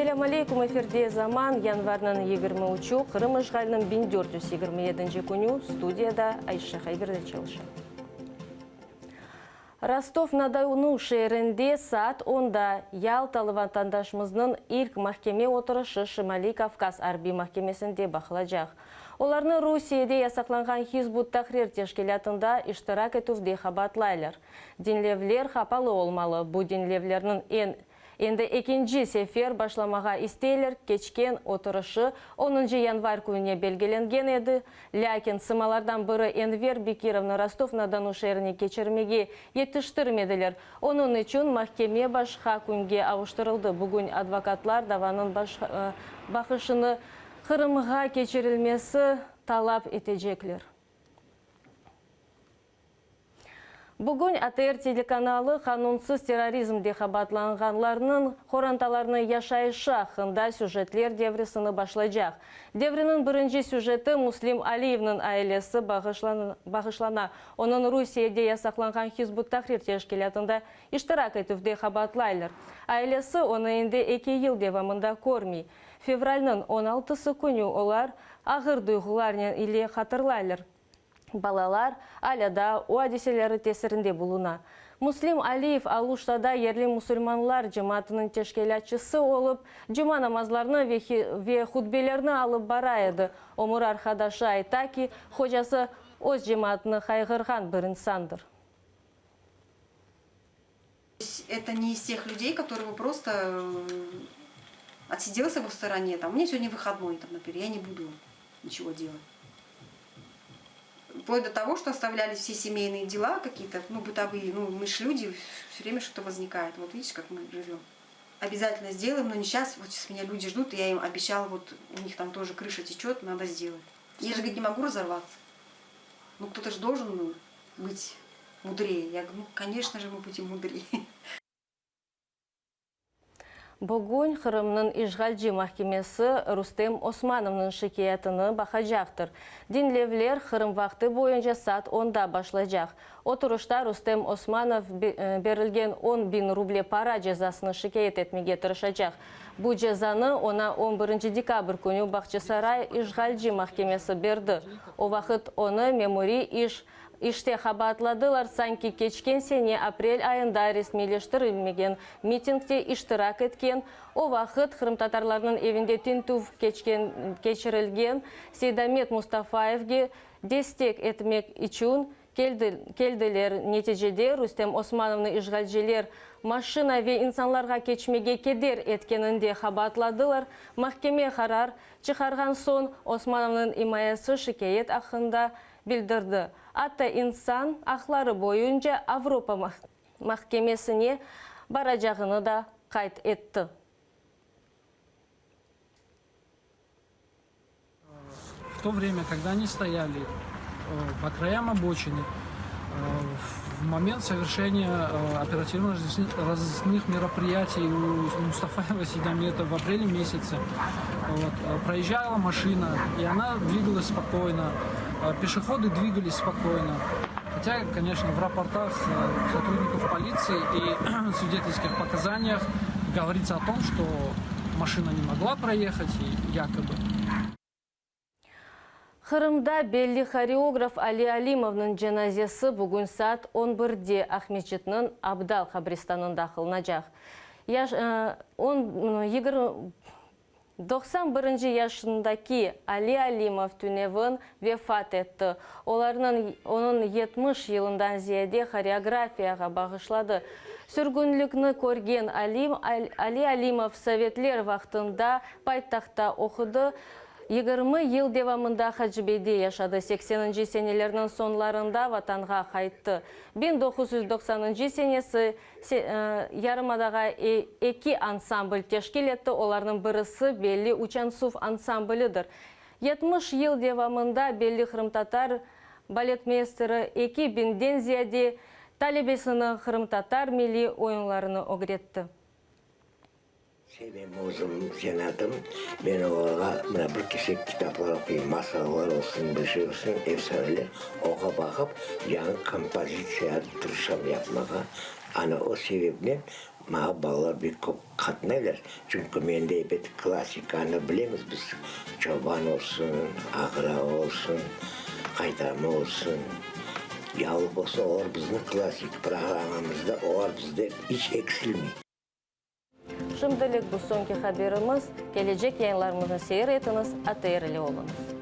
Ассаляму алейкум, эфирде заман, январның 23-ü, Кырым ышгалының 1427 күнü, студияда Айша Хайбердечелші. Ростов-на-Дону шерінде саат 10-да Ялталы ватандашымыздың ilk mahkeme отырышы Шымали Кавказ Арби mahkemesінде бақылажақ. Оларны Русияде ясақланған Хизбут Тахрир тешкелятында иштирак етуде хабатлайлар. Динлевлер хапалы олмалы. Бұл динлевлерінің Енді екінші сефер башламаға истейлер кечкен отырышы 10 январ күніне белгіленген еді. Ләкин сымалардан бірі Энвер Бекировны Ростов-на-Дону шеріне кечірмеге еттіштірмеділер. Оның үшін махкеме башқа күнге ауыштырылды. Бүгін адвокатлар даванын бақышыны Қырымға кечірілмесі талап етежеклер. Бүгін АТР телеканалы қанунсыз терроризмде хабатланғанларының қоранталарының яшайышы ақында сюжетлер девресіні башлайжақ. Деврінің бірінші сюжеті Муслим Алиевның айлесі бағышлана. Оның Русияде ясақланған Хизбут Тахрир тешкелятында иштирак етуде хабатлайлар. Айлесі оны енді 2 ел девамында көрмей. Февральның 16-сы күні олар ағыр дұйғылармен иле қатырлайлар. Балалар аляда уадиселері тесірінде бұлына. Муслим Алиев Алуштада ерлі мұсылманлар жематының тешкелятчысы олып, жума намазларны ве худбелерні алып барайды. Омыр архадашы айта ки, хожасы өз жематыны хайғырған бір инсандыр. Это не из тех людей, которые просто отсиделся в стороне. Там, у меня сегодня выходной, там, например, я не буду ничего делать. Вплоть до того, что оставлялись все семейные дела какие-то, бытовые, мы же люди, все время что-то возникает. Вот видишь, как мы живем. Обязательно сделаем, но не сейчас, вот сейчас меня люди ждут, и я им обещала, вот у них там тоже крыша течет, надо сделать. Я же, говорит, не могу разорваться. Кто-то же должен быть мудрее. Я говорю, конечно же, мы будем мудрее. Бүгін Қырымның Ишғалжи махкемесі Рустем Османовның шикаятыны бақажақтыр. Динлевлер Қырым вақты бойынша саат 10-да башлайжақ. Отырышта Рустем Османов берілген 10.000 рубле пара жазасыны шикаят етмеге тырышачақ. Бұл жазаны она 11 декабрь күні Бақчысарай Ишғалжи махкемесі берді. О вақыт оны мемори Иште хабатладылар, санки кечкен сене апрель айында ресмилештірілмеген митингте иштирак еткен. О вақыт Қырым татарларының евінде тинтув кечірілген Сейдамет Мустафаевге дестек етмек için келділер. Нетижеде Рустем Османовны Ишғалжилер машина ве инсанларға кечмеге кедер еткенінде хабатладылар. Махкеме қарар чықарған сон Османовның имаясы шикает ақында білдірді. Ата инсан ақлары бойынша Авропа махкемесіне баражағыны да қайт етті. В то время, когда они стояли по краям обочины, в момент совершения оперативно-розыскных мероприятий у Мустафаева Сейдамета в апреле месяце проезжала машина, и она двигалась спокойно. Пешеходы двигались спокойно. Хотя, конечно, в рапортах сотрудников полиции и свидетельских показаниях говорится о том, что машина не могла проехать, и якобы. Қырымда белли хореограф Али Алимовның жаназесі бүгін саат 11-де Ахметжетінің Абдал қабристанында қылынажақ. 91 яшындаки Али Алимов түневін вефат етті. Оның 70 еліндан зияде хореографияға бағышлады. Сүргінлікні көрген Али Алимов советлер вақтында пайтақта оқыды. 20 ел девамында Хаджибейде яшады. 80-нji сенелерінің сонларында ватанға қайтты. 1990-нji сенесі Ярымадаға 2 ансамбль тешкел етті. Олардың бірісі Белли Учансув ансамблідір. 70 ел девамында Белли Қырым-татар балетмейстері 2000-ден зияде талебесінің Қырым-татар милли ойынларыны огретті. Benim uzun senadım, ben oğa bir kişi kitaplar okuyayım, masallar olsun, bir şey olsun, efsaneler oğa bakıp, yani kompozisiya tırışam yapmağa. Ana o sebeple bana bağlar bir katmaylar. Çünkü ben de bir klasik anı bilemiz biz. Çoban olsun, Agra olsun, Kaytarma olsun, Yağlık olsun, olar bizim klasik programımızda, olar bizde hiç eksilmiyor. Şimdilik bu sonki haberimiz. Gelecek yayınlarımızı seyir etiniz, atayırlı olunuz.